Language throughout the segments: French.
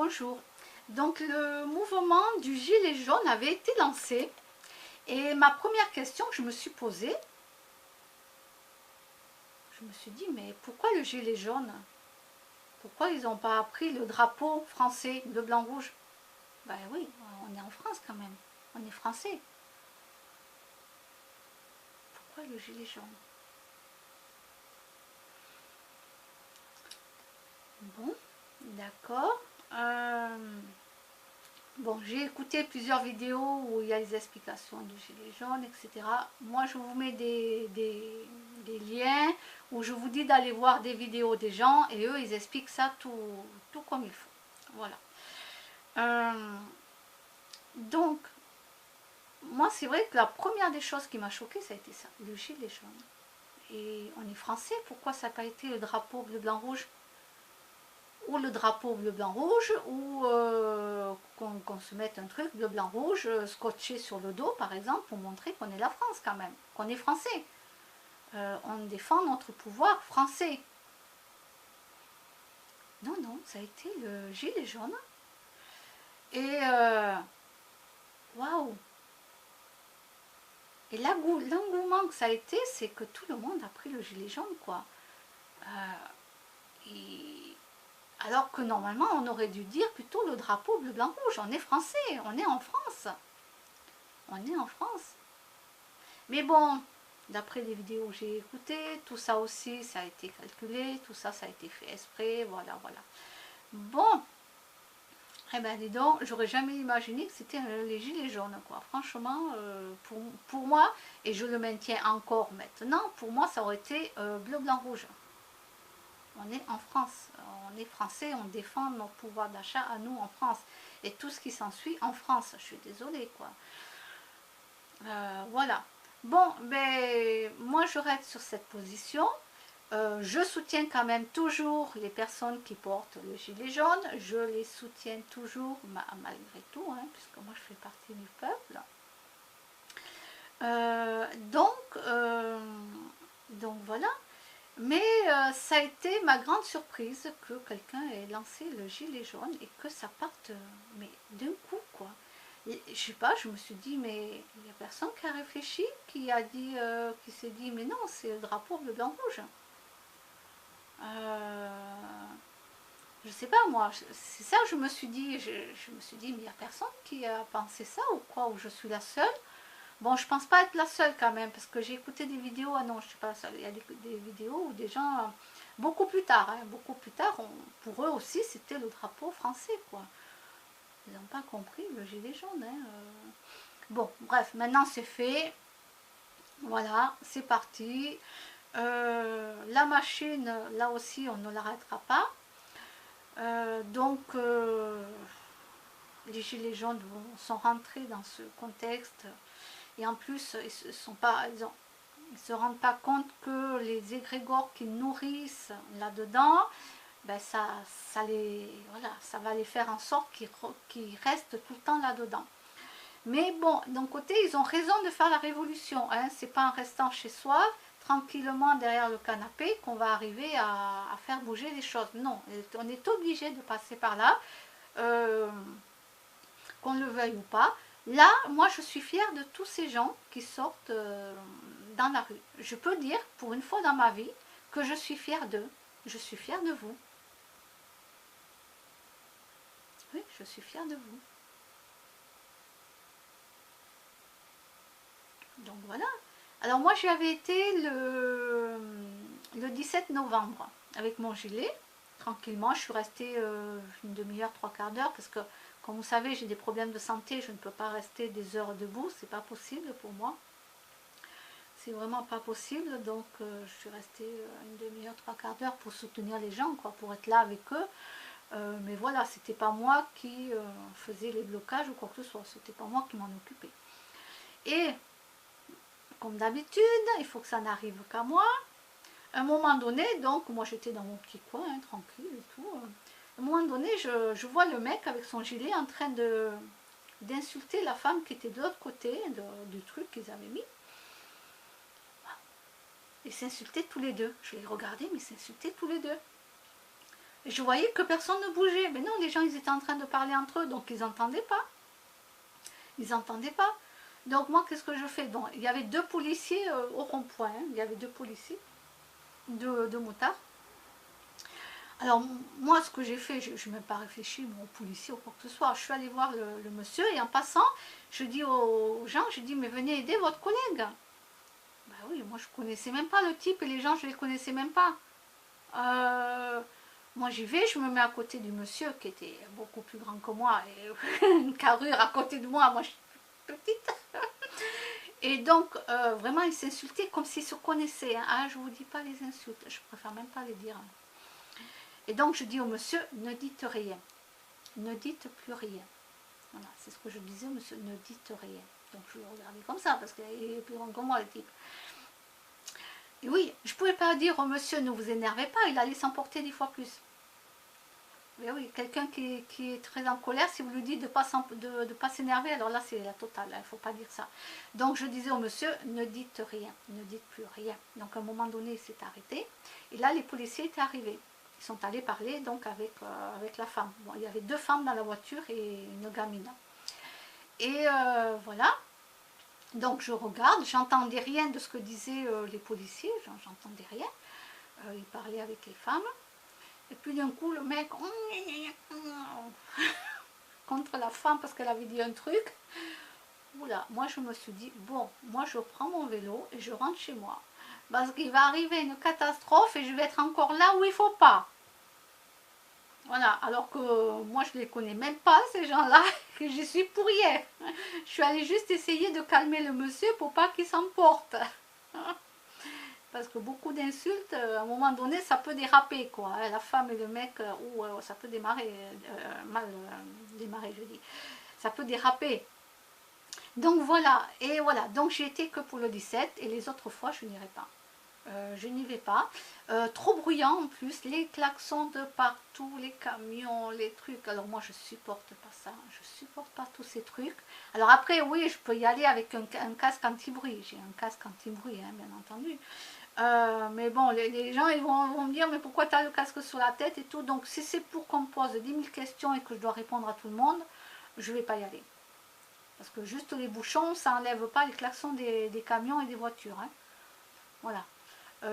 bonjour. Donc le mouvement du gilet jaune avait été lancé et ma première question que je me suis posée, je me suis dit mais pourquoi le gilet jaune? Pourquoi ils n'ont pas pris le drapeau français, bleu, blanc, rouge? Ben oui, on est en France quand même, on est français. Pourquoi le gilet jaune? Bon, d'accord. Bon, j'ai écouté plusieurs vidéos où il y a les explications du gilet jaune, etc. Moi, je vous mets des liens où je vous dis d'aller voir des vidéos des gens et eux, ils expliquent ça tout comme il faut. Voilà. Donc, moi, c'est vrai que la première des choses qui m'a choquée, ça a été ça, le gilet jaune. Et on est français, pourquoi ça n'a pas été le drapeau bleu, blanc, rouge? Ou le drapeau bleu, blanc, rouge, ou qu'on se mette un truc bleu, blanc, rouge, scotché sur le dos, par exemple, pour montrer qu'on est la France quand même, qu'on est français. On défend notre pouvoir français. Non, non, ça a été le gilet jaune. Et waouh! Et l'engouement que ça a été, c'est que tout le monde a pris le gilet jaune, quoi. Alors que normalement, on aurait dû dire plutôt le drapeau bleu, blanc, rouge. On est français, on est en France. On est en France. Mais bon, d'après les vidéos que j'ai écoutées, tout ça aussi, ça a été calculé, tout ça, ça a été fait exprès, voilà, voilà. Bon, eh ben dis donc, j'aurais jamais imaginé que c'était les gilets jaunes, quoi. Franchement, pour moi, et je le maintiens encore maintenant, pour moi, ça aurait été bleu, blanc, rouge. On est en France, on est français, on défend notre pouvoir d'achat à nous en France. Et tout ce qui s'ensuit en France, je suis désolée, quoi. Voilà. Bon, ben, moi je reste sur cette position. Je soutiens quand même toujours les personnes qui portent le gilet jaune. Je les soutiens toujours, malgré tout, hein, puisque moi je fais partie du peuple. Donc voilà. Mais ça a été ma grande surprise que quelqu'un ait lancé le gilet jaune et que ça parte, mais d'un coup, quoi. Et, je sais pas, je me suis dit, mais il n'y a personne qui a réfléchi, qui a dit, qui s'est dit, mais non, c'est le drapeau bleu, blanc, rouge. Je sais pas, moi, c'est ça que je me suis dit. Je me suis dit, mais il n'y a personne qui a pensé ça ou quoi, ou je suis la seule. Bon, je pense pas être la seule quand même, parce que j'ai écouté des vidéos, ah non, je suis pas la seule, il y a des vidéos où des gens, beaucoup plus tard, hein, beaucoup plus tard, pour eux aussi, c'était le drapeau français, quoi. Ils n'ont pas compris le gilet jaune, hein. Bon, bref, maintenant c'est fait, voilà, c'est parti. La machine, là aussi, on ne l'arrêtera pas. Les gilets jaunes sont rentrés dans ce contexte. Et en plus, ils ne se rendent pas compte que les égrégores qu'ils nourrissent là-dedans, ben ça voilà, ça va les faire en sorte qu'ils restent tout le temps là-dedans. Mais bon, d'un côté, ils ont raison de faire la révolution. Hein. C'est pas en restant chez soi, tranquillement derrière le canapé, qu'on va arriver à faire bouger les choses. Non, on est obligé de passer par là, qu'on le veuille ou pas. Là, moi, je suis fière de tous ces gens qui sortent dans la rue. Je peux dire, pour une fois dans ma vie, que je suis fière d'eux. Je suis fière de vous. Oui, je suis fière de vous. Donc voilà. Alors moi, j'y avais été le 17 novembre avec mon gilet. Tranquillement, je suis restée une demi-heure, trois quarts d'heure, parce que, comme vous savez, j'ai des problèmes de santé, je ne peux pas rester des heures debout, c'est pas possible pour moi. C'est vraiment pas possible, donc je suis restée une demi-heure, trois quarts d'heure pour soutenir les gens, quoi, pour être là avec eux. Mais voilà, c'était pas moi qui faisais les blocages ou quoi que ce soit, c'était pas moi qui m'en occupais. Et comme d'habitude, il faut que ça n'arrive qu'à moi. À un moment donné, donc, moi j'étais dans mon petit coin, hein, tranquille et tout. À un moment donné, je vois le mec avec son gilet en train d'insulter la femme qui était de l'autre côté du truc qu'ils avaient mis. Ils s'insultaient tous les deux. Je les regardais, mais ils s'insultaient tous les deux. Et je voyais que personne ne bougeait. Mais non, les gens, ils étaient en train de parler entre eux, donc ils n'entendaient pas. Ils n'entendaient pas. Donc moi, qu'est-ce que je fais? Bon, il y avait deux policiers au rond-point. Hein. Il y avait deux policiers, deux motards. Alors moi, ce que j'ai fait, je n'ai même pas réfléchi au policier ou quoi que ce soit. Je suis allée voir le monsieur et en passant, je dis aux gens, je dis, mais venez aider votre collègue. Ben oui, moi je connaissais même pas le type et les gens, je les connaissais même pas. Moi j'y vais, je me mets à côté du monsieur qui était beaucoup plus grand que moi et une carrure à côté de moi je suis petite. Et donc vraiment ils s'insultaient comme s'ils se connaissaient. Hein. Ah, je vous dis pas les insultes, je préfère même pas les dire. Et donc je dis au monsieur, ne dites rien, ne dites plus rien. Voilà, c'est ce que je disais, monsieur, ne dites rien. Donc je le regardais comme ça parce qu'il est plus grand que moi le type. Et oui, je ne pouvais pas dire au monsieur, ne vous énervez pas, il allait s'emporter 10 fois plus. Mais oui, quelqu'un qui est très en colère, si vous lui dites de ne pas s'énerver, alors là c'est la totale, il ne faut pas dire ça. Donc je disais au monsieur, ne dites rien, ne dites plus rien. Donc à un moment donné, il s'est arrêté. Et là, les policiers étaient arrivés. Ils sont allés parler donc avec la femme. Bon, il y avait deux femmes dans la voiture et une gamine. Et voilà. Donc je regarde, j'entendais rien de ce que disaient les policiers, j'entendais rien. Ils parlaient avec les femmes. Et puis d'un coup, le mec contre la femme parce qu'elle avait dit un truc. Oula, moi je me suis dit, bon, moi je prends mon vélo et je rentre chez moi. Parce qu'il va arriver une catastrophe et je vais être encore là où il ne faut pas. Voilà, alors que moi je ne les connais même pas, ces gens-là, que j'y suis pour rien. Je suis allée juste essayer de calmer le monsieur pour pas qu'il s'emporte. Parce que beaucoup d'insultes, à un moment donné, ça peut déraper, quoi. La femme et le mec, ou ça peut démarrer, mal démarrer, je dis. Ça peut déraper. Donc voilà, et voilà. Donc j'ai été que pour le 17, et les autres fois, je n'irai pas. Je n'y vais pas. Trop bruyant en plus, les klaxons de partout, les camions, les trucs. Alors moi, je supporte pas ça. Je supporte pas tous ces trucs. Alors après, oui, je peux y aller avec un casque anti-bruit. J'ai un casque anti-bruit, hein, bien entendu. Mais bon, les gens ils vont me dire mais pourquoi tu as le casque sur la tête et tout. Donc si c'est pour qu'on me pose 10 000 questions et que je dois répondre à tout le monde, je ne vais pas y aller. Parce que juste les bouchons, ça n'enlève pas les klaxons des camions et des voitures. Hein. Voilà.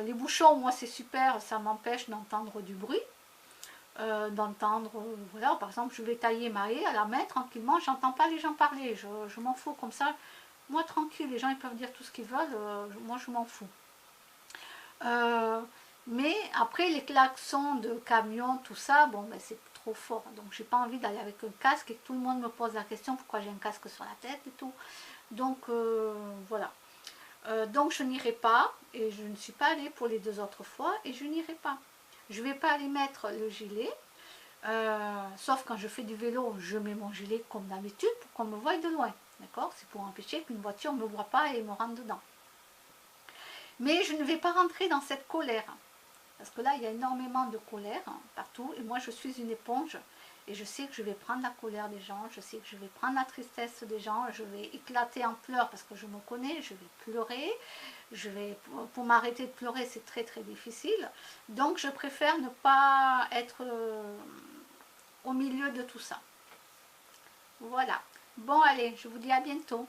Les bouchons, moi c'est super, ça m'empêche d'entendre du bruit. D'entendre, voilà, par exemple je vais tailler ma haie à la main tranquillement, j'entends pas les gens parler, je m'en fous comme ça. Moi tranquille, les gens ils peuvent dire tout ce qu'ils veulent, moi je m'en fous. Mais après les klaxons de camion, tout ça, bon ben c'est trop fort. Donc j'ai pas envie d'aller avec un casque et que tout le monde me pose la question pourquoi j'ai un casque sur la tête et tout. Donc voilà. Donc je n'irai pas et je ne suis pas allée pour les 2 autres fois et je n'irai pas. Je ne vais pas aller mettre le gilet. Sauf quand je fais du vélo, je mets mon gilet comme d'habitude pour qu'on me voie de loin. D'accord? C'est pour empêcher qu'une voiture ne me voie pas et me rentre dedans. Mais je ne vais pas rentrer dans cette colère. Parce que là, il y a énormément de colère partout. Et moi, je suis une éponge. Et je sais que je vais prendre la colère des gens. Je sais que je vais prendre la tristesse des gens. Je vais éclater en pleurs parce que je me connais. Je vais pleurer. Pour m'arrêter de pleurer, c'est très très difficile. Donc, je préfère ne pas être au milieu de tout ça. Voilà. Bon, allez, je vous dis à bientôt.